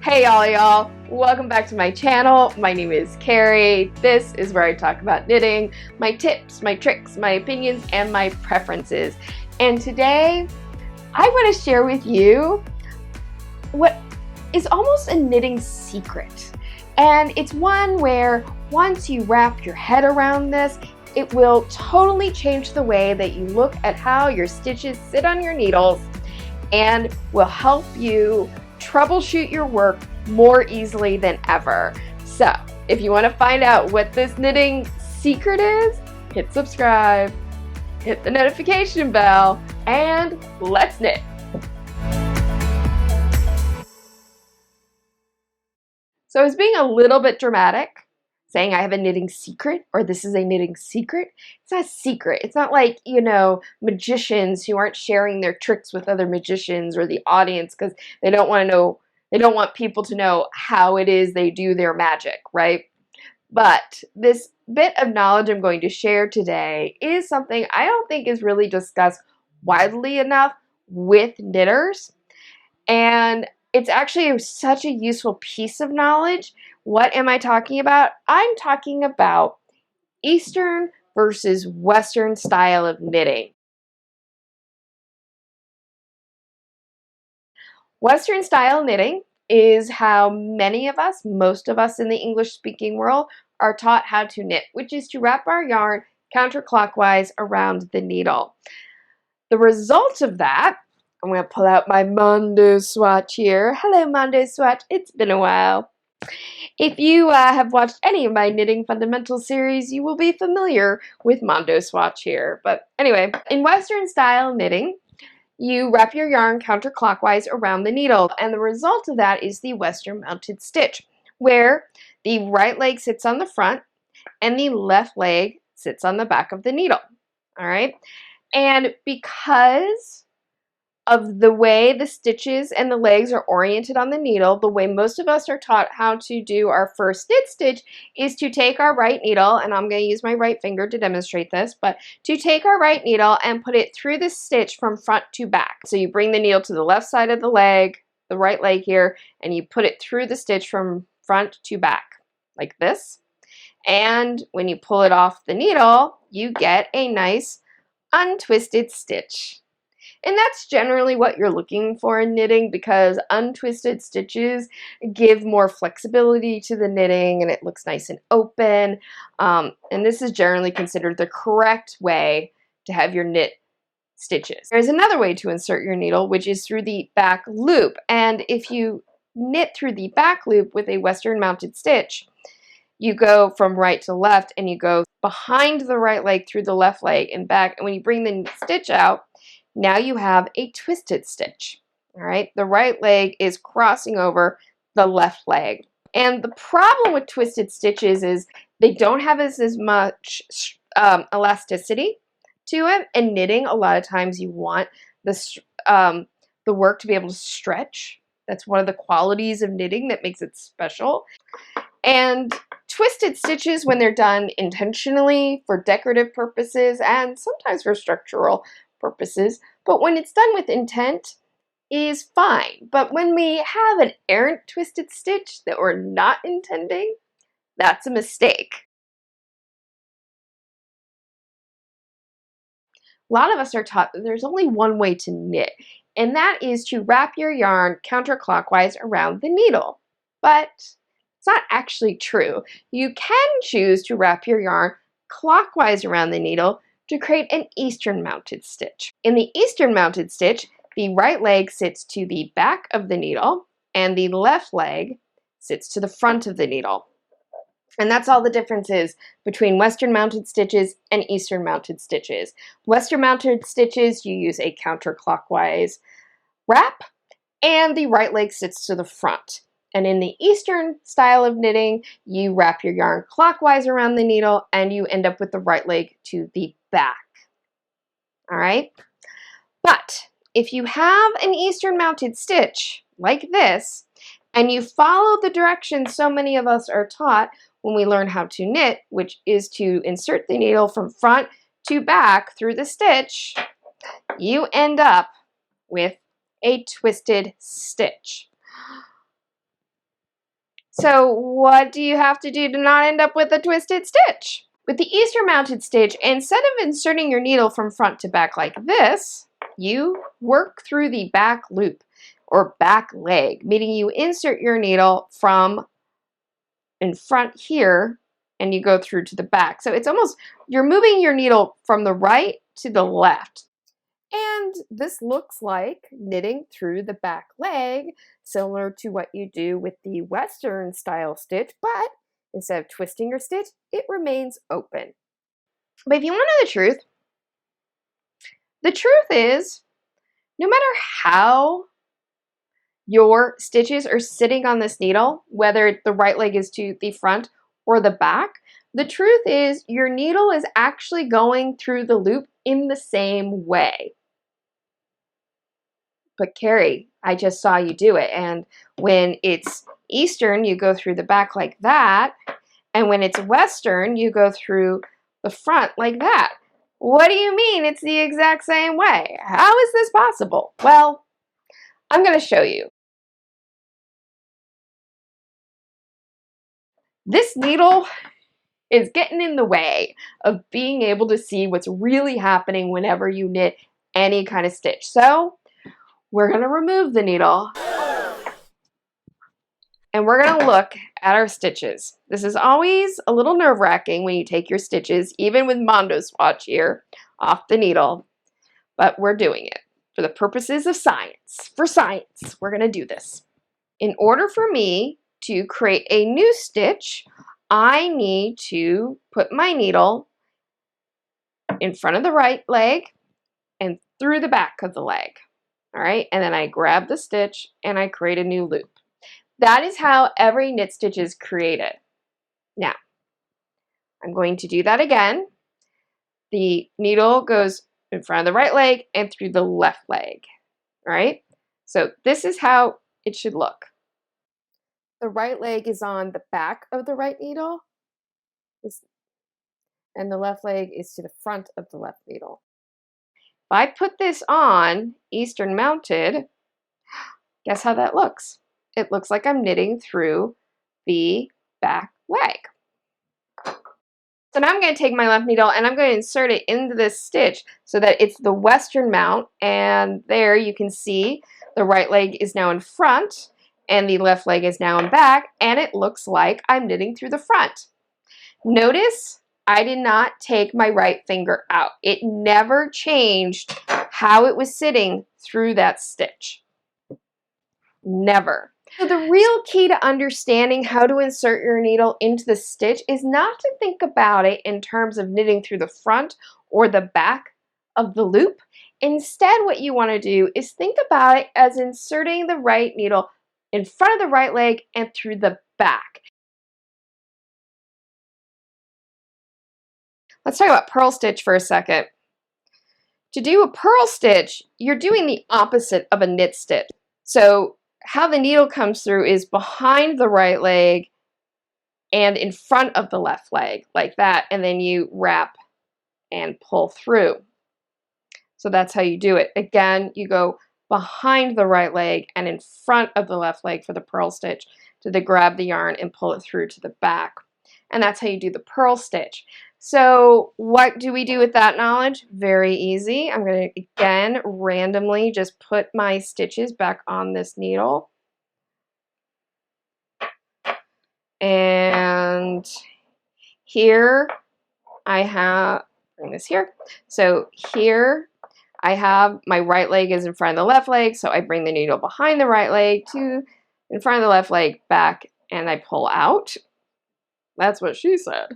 Hey y'all, welcome back to my channel. My name is Carrie. This is where I talk about knitting, my tips, my tricks, my opinions, and my preferences. And today, I want to share with you what is almost a knitting secret. And it's one where once you wrap your head around this, it will totally change the way that you look at how your stitches sit on your needles and will help you troubleshoot your work more easily than ever. So, if you want to find out what this knitting secret is, hit subscribe, hit the notification bell, and let's knit. So I was being a little bit dramatic, saying I have a knitting secret, or this is a knitting secret. It's not a secret. It's not like, you know, magicians who aren't sharing their tricks with other magicians or the audience because they don't want to know, they don't want people to know how it is they do their magic, right? But this bit of knowledge I'm going to share today is something I don't think is really discussed widely enough with knitters. And it's actually such a useful piece of knowledge. What am I talking about? I'm talking about Eastern versus Western style of knitting. Western style knitting is how many of us, most of us in the English-speaking world, are taught how to knit, which is to wrap our yarn counterclockwise around the needle. The result of that, I'm going to pull out my Mondo swatch here. Hello, Mondo swatch. It's been a while. If you have watched any of my Knitting Fundamentals series, you will be familiar with Mondo swatch here. But anyway, in Western style knitting, you wrap your yarn counterclockwise around the needle, and the result of that is the Western mounted stitch, where the right leg sits on the front and the left leg sits on the back of the needle. All right, and because of the way the stitches and the legs are oriented on the needle, the way most of us are taught how to do our first knit stitch is to take our right needle, and I'm going to use my right finger to demonstrate this, but to take our right needle and put it through the stitch from front to back. So you bring the needle to the left side of the leg, the right leg here, and you put it through the stitch from front to back, like this. And when you pull it off the needle, you get a nice untwisted stitch. And that's generally what you're looking for in knitting, because untwisted stitches give more flexibility to the knitting and it looks nice and open. And this is generally considered the correct way to have your knit stitches. There's another way to insert your needle, which is through the back loop. And if you knit through the back loop with a Western mounted stitch, you go from right to left and you go behind the right leg through the left leg and back. And when you bring the stitch out, now you have a twisted stitch. All right, the right leg is crossing over the left leg. And the problem with twisted stitches is they don't have as much elasticity to it. And knitting, a lot of times you want the work to be able to stretch. That's one of the qualities of knitting that makes it special. And twisted stitches, when they're done intentionally for decorative purposes and sometimes for structural purposes, but when it's done with intent, is fine. But when we have an errant twisted stitch that we're not intending, that's a mistake. A lot of us are taught that there's only one way to knit, and that is to wrap your yarn counterclockwise around the needle. But it's not actually true. You can choose to wrap your yarn clockwise around the needle to create an Eastern mounted stitch. In the Eastern mounted stitch, the right leg sits to the back of the needle and the left leg sits to the front of the needle. And that's all the difference is between Western mounted stitches and Eastern mounted stitches. Western mounted stitches, you use a counterclockwise wrap and the right leg sits to the front. And in the Eastern style of knitting, you wrap your yarn clockwise around the needle and you end up with the right leg to the back. All right? But if you have an Eastern mounted stitch like this, and you follow the directions so many of us are taught when we learn how to knit, which is to insert the needle from front to back through the stitch, you end up with a twisted stitch. So what do you have to do to not end up with a twisted stitch? With the Easter mounted stitch, instead of inserting your needle from front to back like this, you work through the back loop or back leg, meaning you insert your needle from in front here and you go through to the back. So it's almost, you're moving your needle from the right to the left. And this looks like knitting through the back leg, similar to what you do with the Western style stitch, but instead of twisting your stitch, it remains open. But if you want to know the truth is, no matter how your stitches are sitting on this needle, whether the right leg is to the front or the back, the truth is your needle is actually going through the loop in the same way. But Carrie, I just saw you do it. And when it's Eastern, you go through the back like that. And when it's Western, you go through the front like that. What do you mean it's the exact same way? How is this possible? Well, I'm going to show you. This needle is getting in the way of being able to see what's really happening whenever you knit any kind of stitch. So we're going to remove the needle and we're going to look at our stitches. This is always a little nerve-wracking when you take your stitches, even with Mondo swatch here, off the needle, but we're doing it for the purposes of science. For science, we're going to do this. In order for me to create a new stitch, I need to put my needle in front of the right leg and through the back of the leg. All right, and then I grab the stitch and I create a new loop. That is how every knit stitch is created. Now, I'm going to do that again. The needle goes in front of the right leg and through the left leg. All right, so this is how it should look. The right leg is on the back of the right needle, and the left leg is to the front of the left needle. If I put this on Eastern mounted, guess how that looks? It looks like I'm knitting through the back leg. So now I'm going to take my left needle and I'm going to insert it into this stitch so that it's the Western mount, and there you can see the right leg is now in front and the left leg is now in back, and it looks like I'm knitting through the front. Notice I did not take my right finger out. It never changed how it was sitting through that stitch. Never. So the real key to understanding how to insert your needle into the stitch is not to think about it in terms of knitting through the front or the back of the loop. Instead, what you want to do is think about it as inserting the right needle in front of the right leg and through the back. Let's talk about purl stitch for a second. To do a purl stitch, you're doing the opposite of a knit stitch. So how the needle comes through is behind the right leg and in front of the left leg, like that, and then you wrap and pull through. So that's how you do it. Again, you go behind the right leg and in front of the left leg for the purl stitch to grab the yarn and pull it through to the back. And that's how you do the purl stitch. So what do we do with that knowledge? Very easy. I'm going to, again, randomly just put my stitches back on this needle. And here I have, bring this here. So here I have my right leg is in front of the left leg. So I bring the needle behind the right leg to in front of the left leg, back, and I pull out. That's what she said.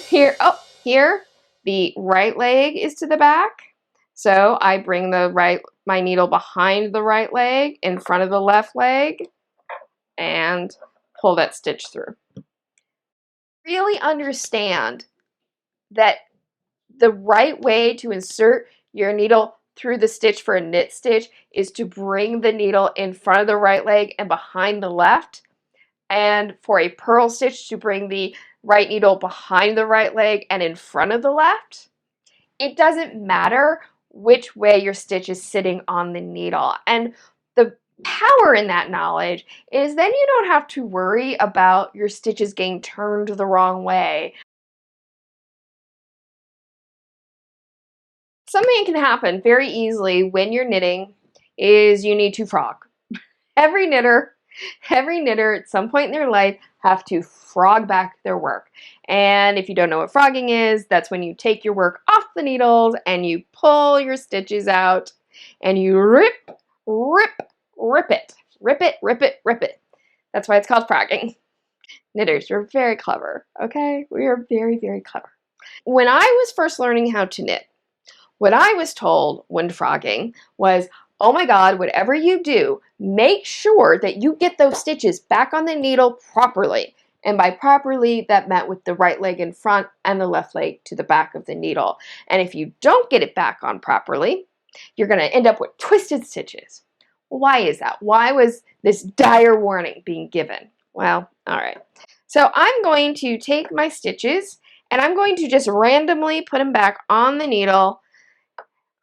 Here, oh, here, the right leg is to the back. So I bring my needle behind the right leg, in front of the left leg, and pull that stitch through. Really understand that the right way to insert your needle through the stitch for a knit stitch is to bring the needle in front of the right leg and behind the left. And for a purl stitch, to bring the right needle behind the right leg and in front of the left. It doesn't matter which way your stitch is sitting on the needle. And the power in that knowledge is then you don't have to worry about your stitches getting turned the wrong way. Something that can happen very easily when you're knitting is you need to frog. Every knitter at some point in their life have to frog back their work. And if you don't know what frogging is, that's when you take your work off the needles and you pull your stitches out and you rip, rip, rip it. Rip it, rip it, rip it. That's why it's called frogging. Knitters, you're very clever, okay? We are very, very clever. When I was first learning how to knit, what I was told when frogging was, oh my God, whatever you do, make sure that you get those stitches back on the needle properly. And by properly, that meant with the right leg in front and the left leg to the back of the needle. And if you don't get it back on properly, you're going to end up with twisted stitches. Why is that? Why was this dire warning being given? Well, all right. So I'm going to take my stitches and I'm going to just randomly put them back on the needle.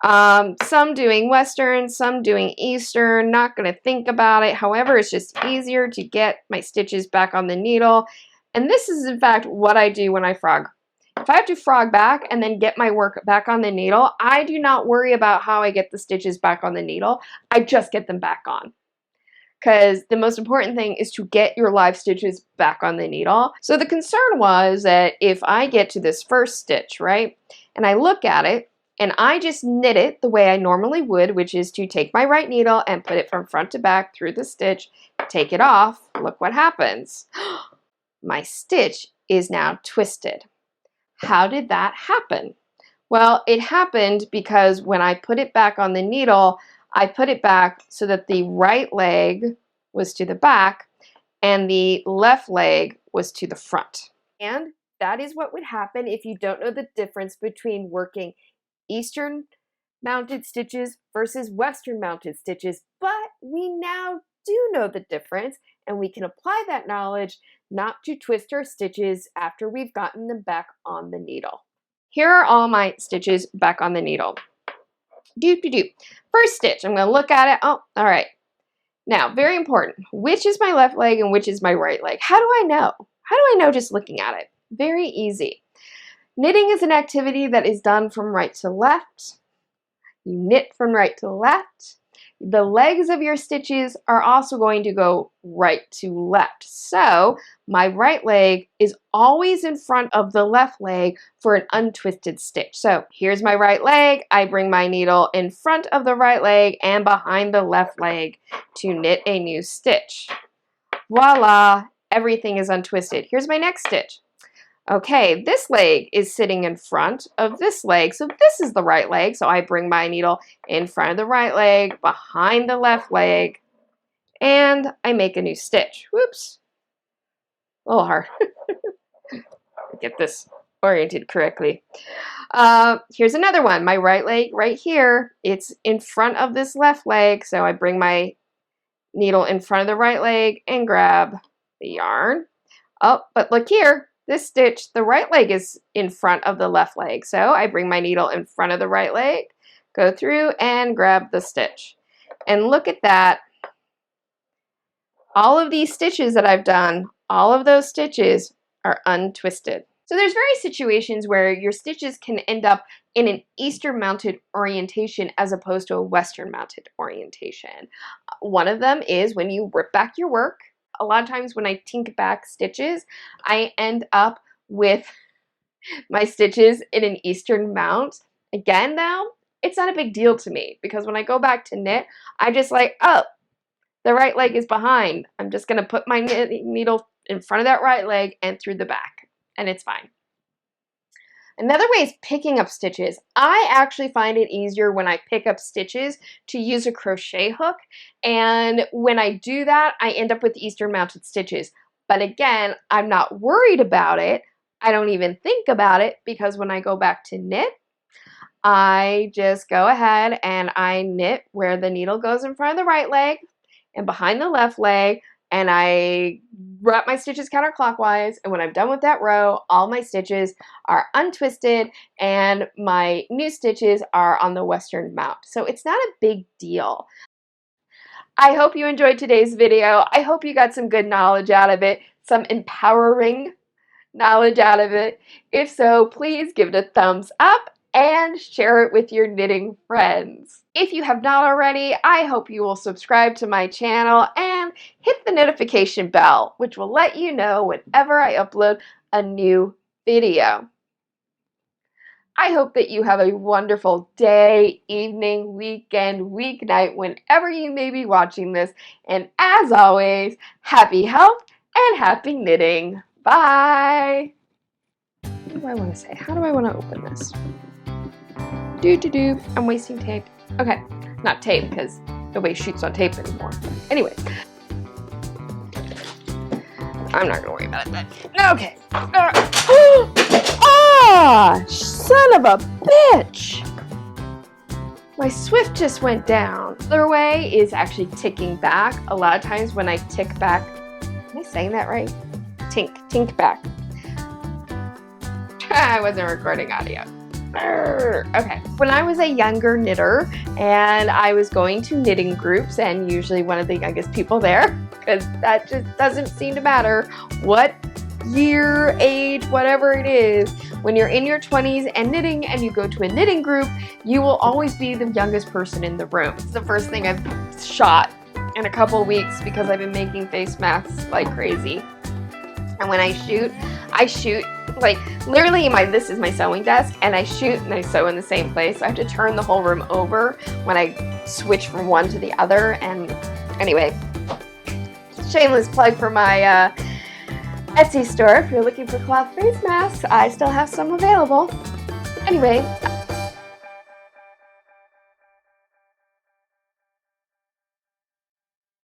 Some doing Western, some doing Eastern, not going to think about it. However, it's just easier to get my stitches back on the needle. And this is in fact what I do when I frog. If I have to frog back and then get my work back on the needle, I do not worry about how I get the stitches back on the needle. I just get them back on. Because the most important thing is to get your live stitches back on the needle. So the concern was that if I get to this first stitch, right, and I look at it, and I just knit it the way I normally would, which is to take my right needle and put it from front to back through the stitch, take it off, look what happens. My stitch is now twisted. How did that happen? Well, it happened because when I put it back on the needle, I put it back so that the right leg was to the back and the left leg was to the front. And that is what would happen if you don't know the difference between working Eastern mounted stitches versus Western mounted stitches, but we now do know the difference and we can apply that knowledge not to twist our stitches after we've gotten them back on the needle. Here are all my stitches back on the needle. First stitch, I'm going to look at it. Oh, all right. Now, very important, which is my left leg and which is my right leg? How do I know? How do I know just looking at it? Very easy. Knitting is an activity that is done from right to left. You knit from right to left. The legs of your stitches are also going to go right to left. So my right leg is always in front of the left leg for an untwisted stitch. So here's my right leg. I bring my needle in front of the right leg and behind the left leg to knit a new stitch. Voila, everything is untwisted. Here's my next stitch. Okay, this leg is sitting in front of this leg, so this is the right leg. So I bring my needle in front of the right leg, behind the left leg, and I make a new stitch. Whoops, a little hard. Get this oriented correctly. Here's another one. My right leg right here, it's in front of this left leg, so I bring my needle in front of the right leg and grab the yarn. Oh, but look here. This stitch, the right leg is in front of the left leg. So I bring my needle in front of the right leg, go through and grab the stitch. And look at that. All of these stitches that I've done, all of those stitches are untwisted. So there's various situations where your stitches can end up in an Eastern mounted orientation as opposed to a Western mounted orientation. One of them is when you rip back your work. A lot of times when I tink back stitches, I end up with my stitches in an Eastern mount. Again, though, it's not a big deal to me because when I go back to knit, I just like, oh, the right leg is behind. I'm just going to put my needle in front of that right leg and through the back, and it's fine. Another way is picking up stitches. I actually find it easier when I pick up stitches to use a crochet hook, and when I do that, I end up with Eastern mounted stitches. But again, I'm not worried about it. I don't even think about it because when I go back to knit, I just go ahead and I knit where the needle goes in front of the right leg and behind the left leg, and I wrap my stitches counterclockwise, and when I'm done with that row, all my stitches are untwisted and my new stitches are on the Western mount. So it's not a big deal. I hope you enjoyed today's video. I hope you got some good knowledge out of it, some empowering knowledge out of it. If so, please give it a thumbs up and share it with your knitting friends. If you have not already, I hope you will subscribe to my channel and hit the notification bell, which will let you know whenever I upload a new video. I hope that you have a wonderful day, evening, weekend, weeknight, whenever you may be watching this. And as always, happy health and happy knitting. Bye! What do I want to say? How do I want to open this? I'm wasting tape. Okay, not tape because nobody shoots on tape anymore. Anyway, I'm not going to worry about it then. Okay. Ah, son of a bitch! My Swift just went down. The other way is actually ticking back. A lot of times when I tick back, am I saying that right? Tink back. I wasn't recording audio. Okay. When I was a younger knitter and I was going to knitting groups and usually one of the youngest people there, because that just doesn't seem to matter what year, age, whatever it is, when you're in your 20s and knitting and you go to a knitting group, you will always be the youngest person in the room. It's the first thing I've shot in a couple weeks because I've been making face masks like crazy. And when I shoot like literally this is my sewing desk, and I shoot and I sew in the same place. I have to turn the whole room over when I switch from one to the other. And anyway, shameless plug for my Etsy store. If you're looking for cloth face masks, I still have some available. Anyway,